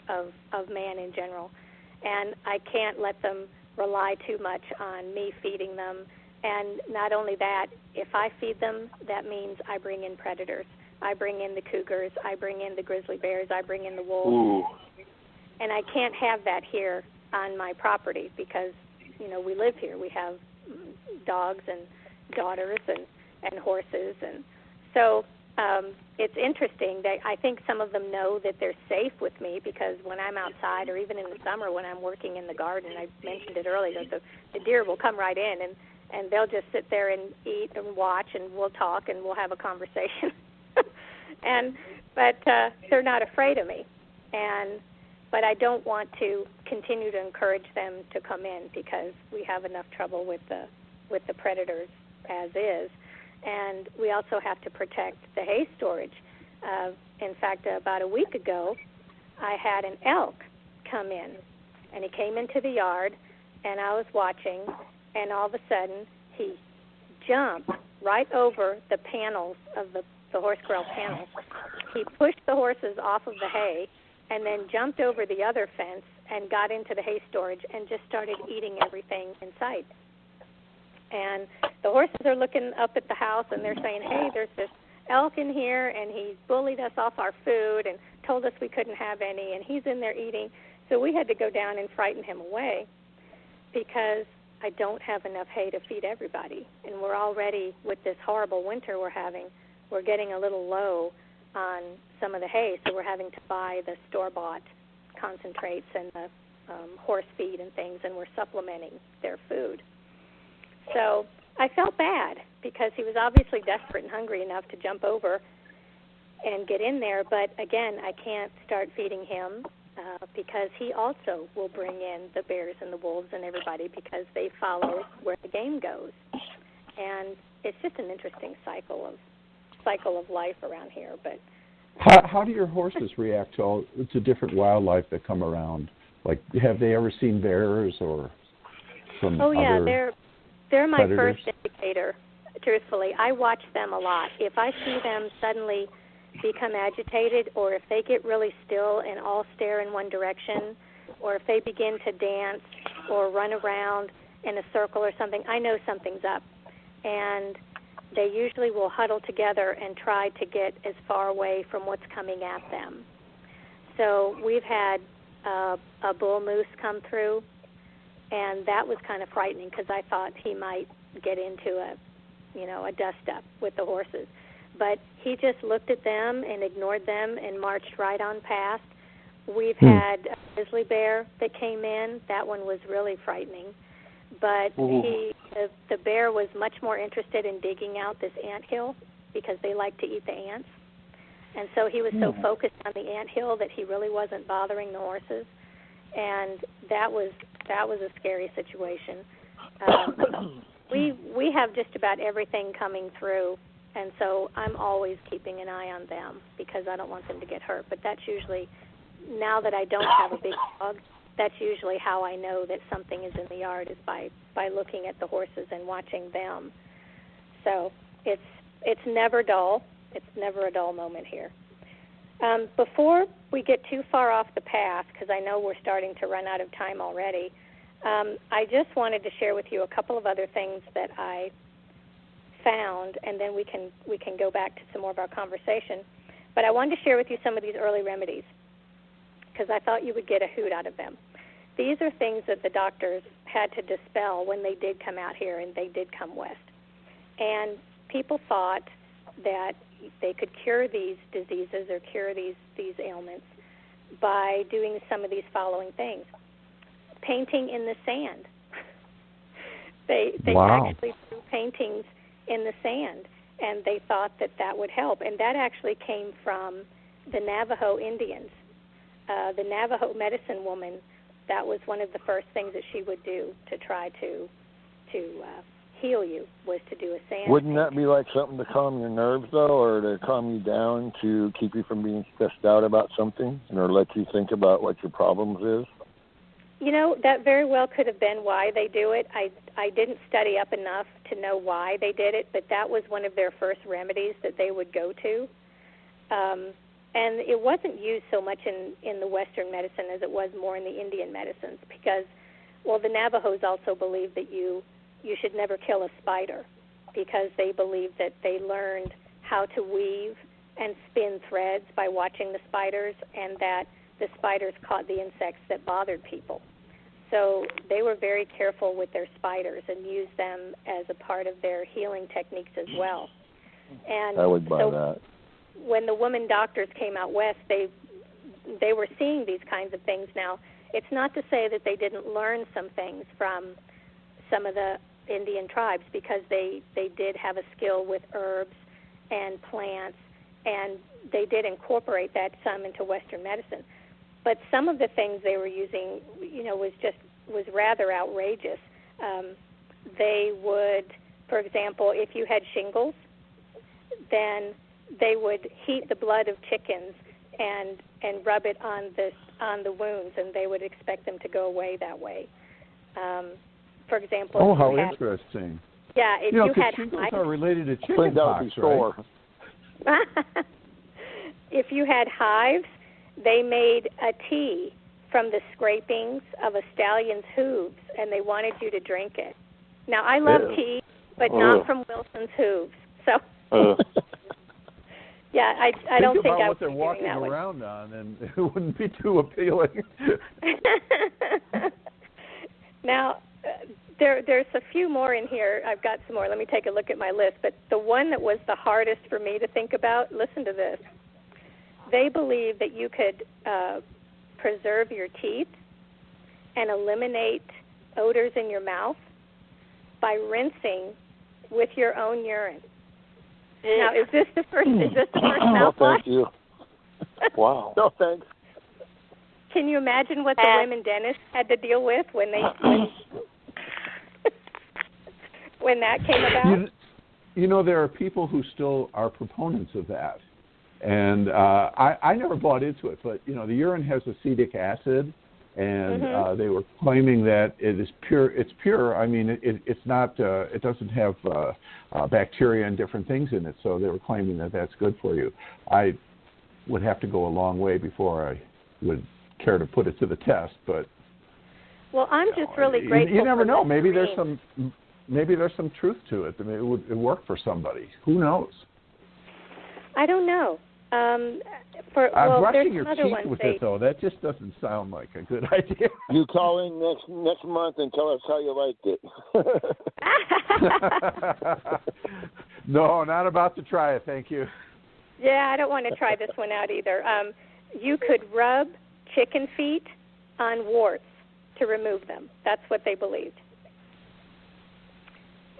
of man in general, and I can't let them rely too much on me feeding them. And not only that, if I feed them, that means I bring in predators. I bring in the cougars, I bring in the grizzly bears, I bring in the wolves. Ooh. And I can't have that here on my property because, we live here. We have dogs and daughters and horses. And so it's interesting that I think some of them know that they're safe with me because when I'm outside or even in the summer when I'm working in the garden, I mentioned it earlier, the deer will come right in and they'll just sit there and eat and watch, and we'll talk and we'll have a conversation. But they're not afraid of me. But I don't want to continue to encourage them to come in because we have enough trouble with the predators as is. And we also have to protect the hay storage. In fact, about a week ago, I had an elk come in, and he came into the yard, and I was watching, and all of a sudden he jumped right over the panels of the horse corral panels. He pushed the horses off of the hay and then jumped over the other fence and got into the hay storage and just started eating everything in sight. And the horses are looking up at the house, and they're saying, hey, there's this elk in here, and he bullied us off our food and told us we couldn't have any, and he's in there eating. So we had to go down and frighten him away because I don't have enough hay to feed everybody. And we're already, with this horrible winter we're having, we're getting a little low on some of the hay, so we're having to buy the store-bought concentrates and the horse feed and things, and we're supplementing their food. So I felt bad because he was obviously desperate and hungry enough to jump over and get in there. But, again, I can't start feeding him because he also will bring in the bears and the wolves and everybody because they follow where the game goes. And it's just an interesting cycle of life around here. But how do your horses react to different wildlife that come around? Like, have they ever seen bears or some other... Oh, yeah, they're my predators? first indicator, truthfully. I watch them a lot. If I see them suddenly become agitated, or if they get really still and all stare in one direction, or if they begin to dance or run around in a circle or something, I know something's up. And they usually will huddle together and try to get as far away from what's coming at them. So we've had a bull moose come through, and that was kind of frightening because I thought he might get into a dust-up with the horses. but he just looked at them and ignored them and marched right on past. We've had a grizzly bear that came in. That one was really frightening. But the bear was much more interested in digging out this anthill because they like to eat the ants. And so he was so focused on the anthill that he really wasn't bothering the horses. And that was a scary situation. We have just about everything coming through, and so I'm always keeping an eye on them because I don't want them to get hurt. But that's usually, now that I don't have a big dog, that's usually how I know that something is in the yard, is by looking at the horses and watching them. So it's never dull. It's never a dull moment here. Before we get too far off the path, because I know we're starting to run out of time already, I just wanted to share with you a couple of other things that I found, and then we can go back to some more of our conversation. But I wanted to share with you some of these early remedies because I thought you would get a hoot out of them. These are things that the doctors had to dispel when they did come out here, and they did come west. And people thought that they could cure these diseases or cure these ailments by doing some of these following things. Painting in the sand. They actually drew paintings in the sand, and they thought that would help. And that actually came from the Navajo Indians. The Navajo medicine woman, that was one of the first things that she would do to try to heal you, was to do a sand. Wouldn't that be like something to calm your nerves, though, or to calm you down to keep you from being stressed out about something, or let you think about what your problems is? You know, that very well could have been why they do it. I didn't study up enough to know why they did it, but that was one of their first remedies that they would go to. And it wasn't used so much in the Western medicine as it was more in the Indian medicines because, well, the Navajos also believed that you should never kill a spider because they believed that they learned how to weave and spin threads by watching the spiders, and that the spiders caught the insects that bothered people. So they were very careful with their spiders and used them as a part of their healing techniques as well. And I would buy that. When the women doctors came out west, they were seeing these kinds of things. Now, it's not to say that they didn't learn some things from some of the Indian tribes, because they did have a skill with herbs and plants, and they did incorporate that some into Western medicine. But some of the things they were using, was rather outrageous. They would, for example, if you had shingles, then they would heat the blood of chickens and rub it on the wounds, and they would expect them to go away that way. For example, oh, how interesting! Yeah, if you had shingles hives, are related to chicken pox, right? If you had hives, they made a tea from the scrapings of a stallion's hooves, and they wanted you to drink it. Now, I love tea, but not from Wilson's hooves. So, yeah, I don't think I would be doing that one. Think about what they're walking around on, and it wouldn't be too appealing. Now, there's a few more in here. I've got some more. Let me take a look at my list. But the one that was the hardest for me to think about, listen to this. They believe that you could preserve your teeth and eliminate odors in your mouth by rinsing with your own urine. Now, is this the first mouthwash? No, thank you. Wow. No, thanks. Can you imagine what the women dentists had to deal with when when that came about? There are people who still are proponents of that. And I never bought into it, but, the urine has acetic acid, and they were claiming that it is pure. It's pure. I mean, it's not, it doesn't have bacteria and different things in it, so they were claiming that that's good for you. I would have to go a long way before I would care to put it to the test, but... Well, I'm just really grateful. You never know. Maybe there's some truth to it. I mean, it would work for somebody. Who knows? I don't know. Brushing your teeth with it, though, that just doesn't sound like a good idea. You call in next month and tell us how you liked it. No, not about to try it. Thank you. Yeah, I don't want to try this one out either. You could rub chicken feet on warts to remove them. That's what they believed.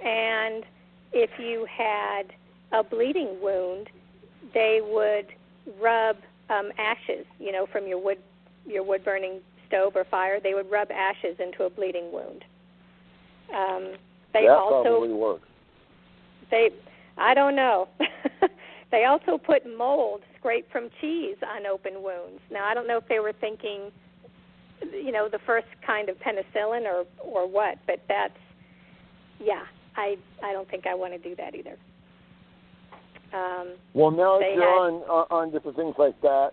And if you had a bleeding wound, they would rub ashes, from your wood burning stove or fire. They would rub ashes into a bleeding wound. They that also probably works. I don't know. They also put mold scraped from cheese on open wounds. Now, I don't know if they were thinking, the first kind of penicillin or what, but that's, I don't think I want to do that either. Well, now that you're on different things like that,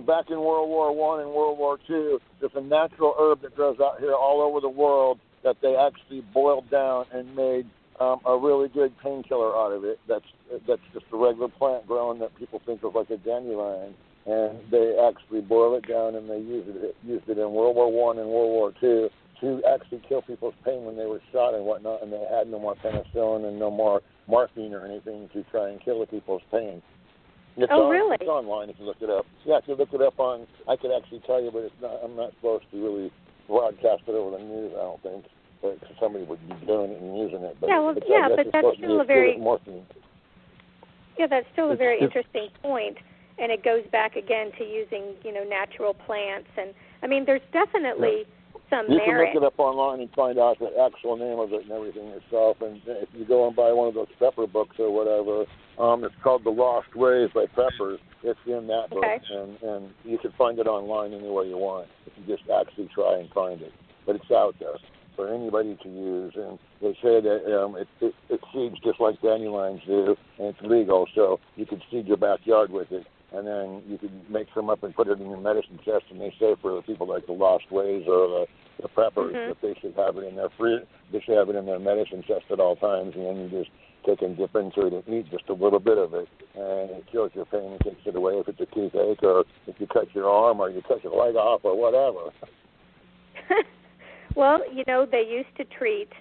back in World War I and World War II, there's a natural herb that grows out here all over the world that they actually boiled down and made a really good painkiller out of it. That's just a regular plant growing that people think of like a dandelion, and they actually boil it down and they used it in World War I and World War II to actually kill people's pain when they were shot and whatnot, and they had no more penicillin and no more morphine or anything to try and kill the people's pain. Really? It's online if you look it up. Yeah, if you look it up I could actually tell you, but it's not. I'm not supposed to really broadcast it over the news, I don't think. But somebody would be doing it and using it. But but that's still a very interesting point, and it goes back again to using natural plants, and I mean there's definitely some you merit. can look it up online and find out the actual name of it and everything yourself. And if you go and buy one of those pepper books or whatever, it's called The Lost Ways by Peppers. It's in that book, and you can find it online anywhere you want if you just actually try and find it. But it's out there for anybody to use, and they say that it seeds just like dandelions do, and it's legal, so you can seed your backyard with it, and then you can make some up and put it in your medicine chest, and they say for the people like the Lost Ways or the preppers that they should have it in their they should have it in their medicine chest at all times, and then you just take and dip into it and eat just a little bit of it, and it kills your pain and takes it away if it's a toothache or if you cut your arm or you cut your leg off or whatever. Well, they used to treat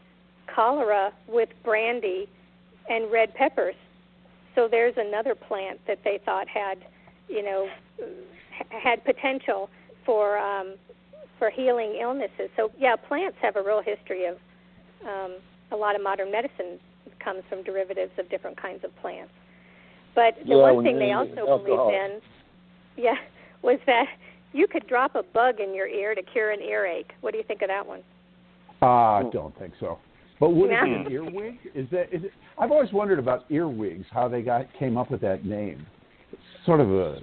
cholera with brandy and red peppers. So there's another plant that they thought had potential for healing illnesses. So, plants have a real history of a lot of modern medicine comes from derivatives of different kinds of plants. But the one thing they also believed in, was that you could drop a bug in your ear to cure an earache. What do you think of that one? I don't think so. But would it be an earwig? Is it? I've always wondered about earwigs, how they came up with that name. It's sort of a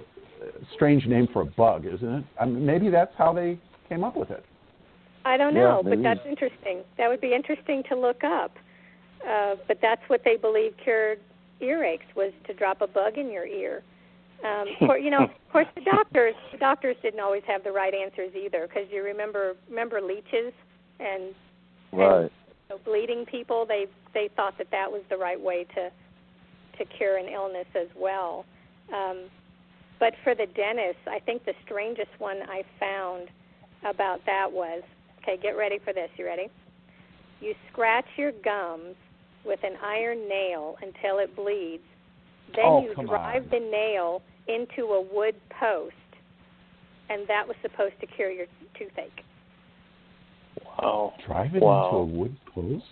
strange name for a bug, isn't it? I mean, maybe that's how they came up with it. I don't know, but that's interesting. That would be interesting to look up. But that's what they believed cured earaches, was to drop a bug in your ear. Of course, the doctors didn't always have the right answers either, because you remember leeches and bleeding people. They thought that was the right way to cure an illness as well. But for the dentist, I think the strangest one I found about that was, okay, get ready for this. You ready? You scratch your gums with an iron nail until it bleeds. Then you drive the nail into a wood post, and that was supposed to cure your toothache. Wow. Drive it into a wood post?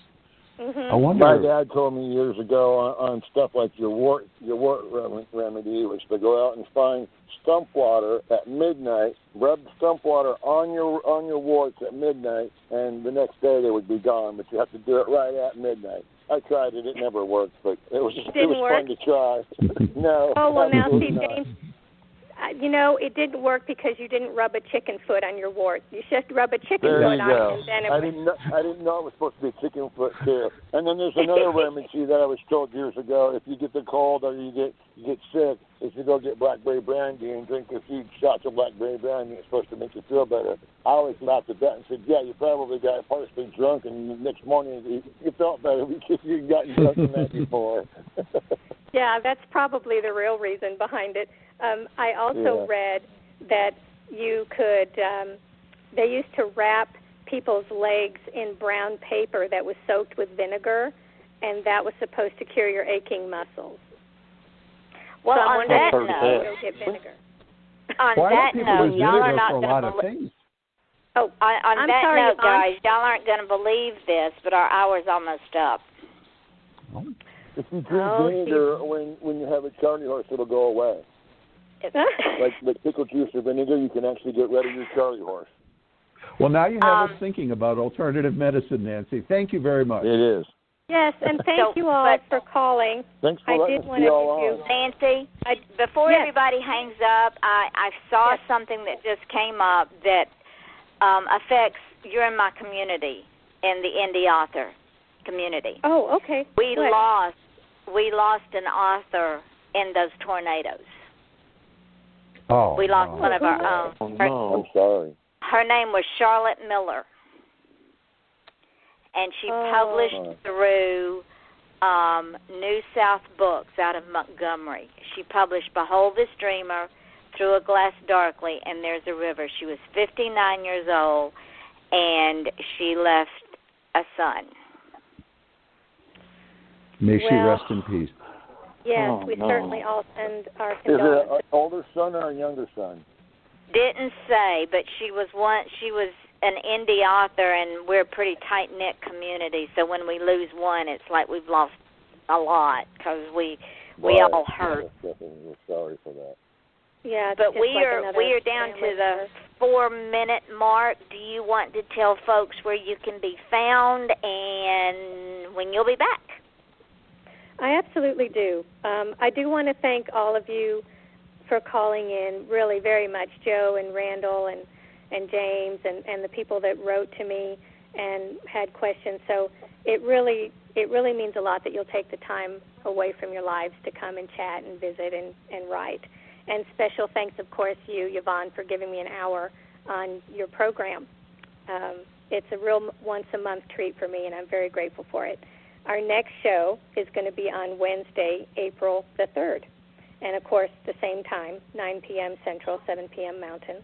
Mm-hmm. I wonder. My dad told me years ago on stuff like your wart remedy was to go out and find stump water at midnight, rub stump water on your warts at midnight, and the next day they would be gone. But you have to do it right at midnight. I tried it; it never worked, but it was fun to try. No. Oh well, now see, James. It didn't work because you didn't rub a chicken foot on your wart. You just rub a chicken foot on it, and then I didn't know it was supposed to be a chicken foot too. And then there's another remedy that I was told years ago. If you get the cold or you get sick, is to go get blackberry brandy and drink a few shots of blackberry brandy. It's supposed to make you feel better. I always laughed at that and said, yeah, you probably got partially drunk, and the next morning you felt better because you'd gotten drunk the night before. Yeah, that's probably the real reason behind it. I also read that you could, they used to wrap people's legs in brown paper that was soaked with vinegar, and that was supposed to cure your aching muscles. Well, so I'm on wondering that if you note, go get vinegar. on Why that don't people note, use y'all are vinegar not for a going lot to of things? Oh, on I'm that sorry, note, Yvonne. guys, y'all aren't going to believe this, but our hour's almost up. If you drink vinegar when you have a Charlie horse, it'll go away. Like pickle juice or vinegar, you can actually get rid of your Charlie horse. Well, now you have us thinking about alternative medicine, Nancy. Thank you very much. It is. Yes, and thank you all for calling. Thanks for letting us be all on. Nancy, before everybody hangs up, I saw something that just came up that affects, you're in my community, in the indie author community. Oh, okay. We lost an author in those tornadoes. Oh, we lost one of our own. Oh, no. I'm sorry. Her name was Charlotte Miller, and she published through New South Books out of Montgomery. She published Behold This Dreamer, Through a Glass Darkly, and There's a River. She was 59 years old, and she left a son. May she rest in peace. Yes, we certainly all send our Is condolences. it an older son or a younger son? Didn't say, but she was an indie author, and we're a pretty tight-knit community, so when we lose one, it's like we've lost a lot, because we all hurt. We're sorry for that. Yeah, but we are down to the 4-minute mark. Do you want to tell folks where you can be found and when you'll be back? I absolutely do. I do want to thank all of you for calling in, really very much, Joe and Randall and James and the people that wrote to me and had questions. So it really means a lot that you'll take the time away from your lives to come and chat and visit and write. And special thanks, of course, you, Yvonne, for giving me an hour on your program. It's a real once-a-month treat for me, and I'm very grateful for it. Our next show is going to be on Wednesday, April the 3rd. And, of course, the same time, 9 p.m. Central, 7 p.m. Mountain.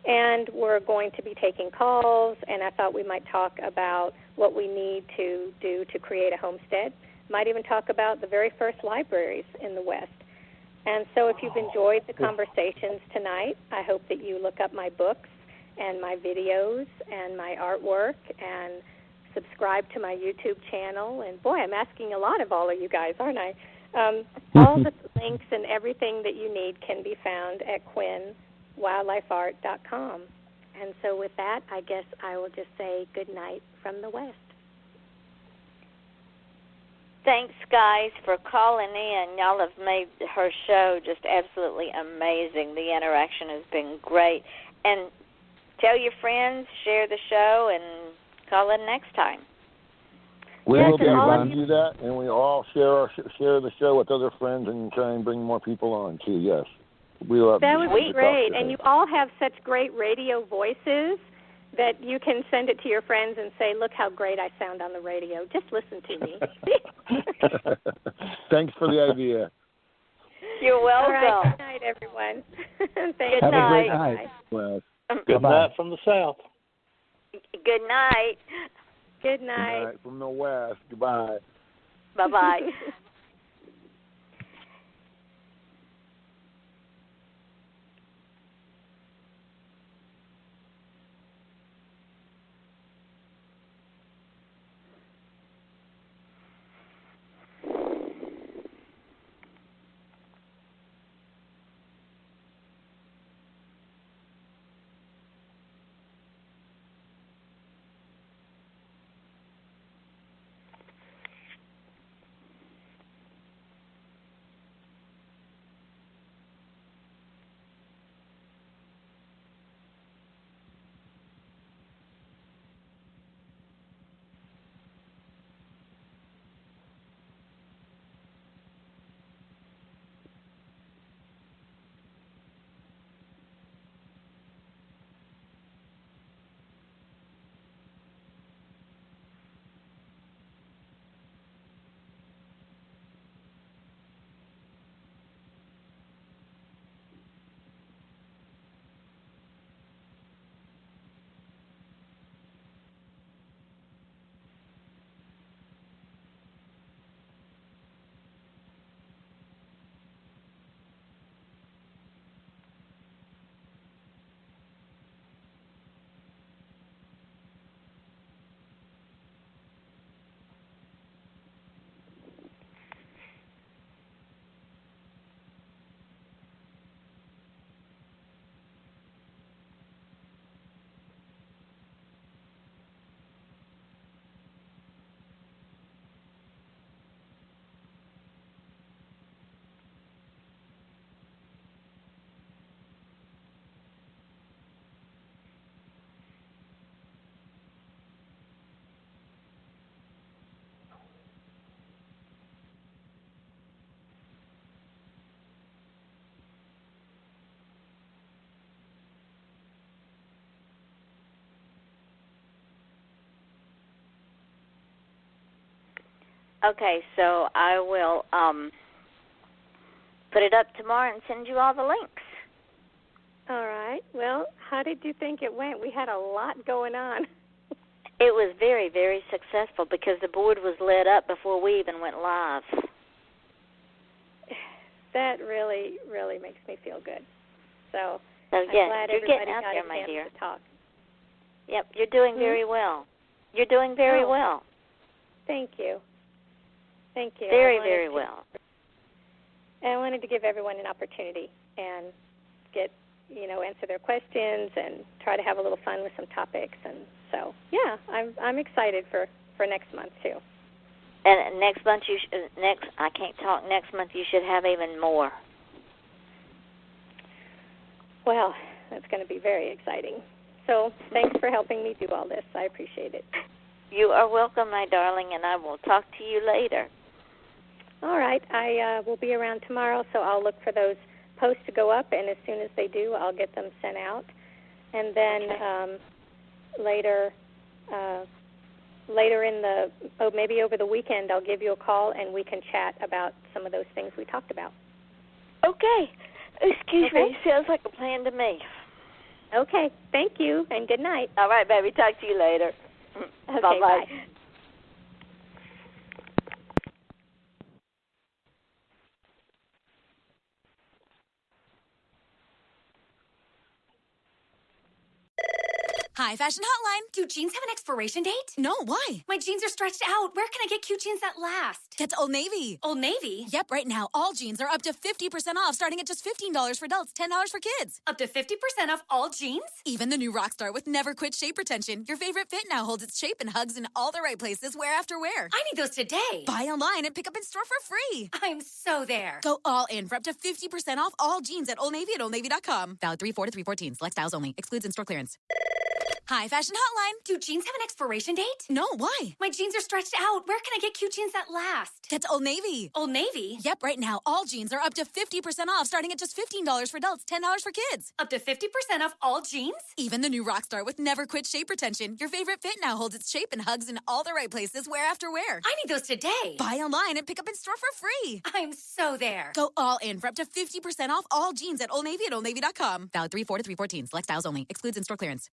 And we're going to be taking calls, and I thought we might talk about what we need to do to create a homestead. Might even talk about the very first libraries in the West. And so if you've enjoyed the conversations tonight, I hope that you look up my books and my videos and my artwork and subscribe to my YouTube channel. And, boy, I'm asking a lot of all of you guys, aren't I? All the links and everything that you need can be found at QuinnWildlifeArt.com. And so with that, I guess I will just say good night from the West. Thanks, guys, for calling in. Y'all have made her show just absolutely amazing. The interaction has been great. And tell your friends, share the show, and call in next time. We will definitely do that, and we all share the show with other friends and try and bring more people on, too, yes. That would be great. And you all have such great radio voices that you can send it to your friends and say, look how great I sound on the radio. Just listen to me. Thanks for the idea. You're welcome. All right. Good night, everyone. Thanks. Good night. Have a great night. Well, good night from the South. Good night. Good night. Good night from the West. Goodbye. Bye-bye. Okay, so I will put it up tomorrow and send you all the links. All right. Well, how did you think it went? We had a lot going on. It was very, very successful because the board was lit up before we even went live. That really, really makes me feel good. So yes, I'm glad you're everybody getting out got there, a my chance dear. to talk. Yep, you're doing very well. You're doing very well. Thank you. Thank you. Very, very well. And I wanted to give everyone an opportunity and get, answer their questions and try to have a little fun with some topics. And so, yeah, I'm excited for next month too. And next month I can't talk. Next month you should have even more. Well, that's going to be very exciting. So thanks for helping me do all this. I appreciate it. You are welcome, my darling, and I will talk to you later. All right. I will be around tomorrow, so I'll look for those posts to go up, and as soon as they do, I'll get them sent out. And then later in maybe over the weekend, I'll give you a call, and we can chat about some of those things we talked about. Okay. Excuse me. Sounds like a plan to me. Okay. Thank you, and good night. All right, baby. Talk to you later. Okay, Bye-bye. bye. Hi, Fashion Hotline. Do jeans have an expiration date? No, why? My jeans are stretched out. Where can I get cute jeans that last? Get to Old Navy. Old Navy? Yep, right now, all jeans are up to 50% off, starting at just $15 for adults, $10 for kids. Up to 50% off all jeans? Even the new Rockstar with Never Quit Shape Retention. Your favorite fit now holds its shape and hugs in all the right places, wear after wear. I need those today. Buy online and pick up in store for free. I'm so there. Go all in for up to 50% off all jeans at Old Navy at OldNavy.com. Valid 3/4 to 3/14. Select styles only. Excludes in-store clearance. Hi, Fashion Hotline. Do jeans have an expiration date? No, why? My jeans are stretched out. Where can I get cute jeans that last? Get to Old Navy. Old Navy? Yep, right now, all jeans are up to 50% off, starting at just $15 for adults, $10 for kids. Up to 50% off all jeans? Even the new Rockstar with Never Quit Shape Retention. Your favorite fit now holds its shape and hugs in all the right places, wear after wear. I need those today. Buy online and pick up in store for free. I'm so there. Go all in for up to 50% off all jeans at Old Navy at OldNavy.com. Valid 3/4 to 3/14. Select styles only. Excludes in-store clearance.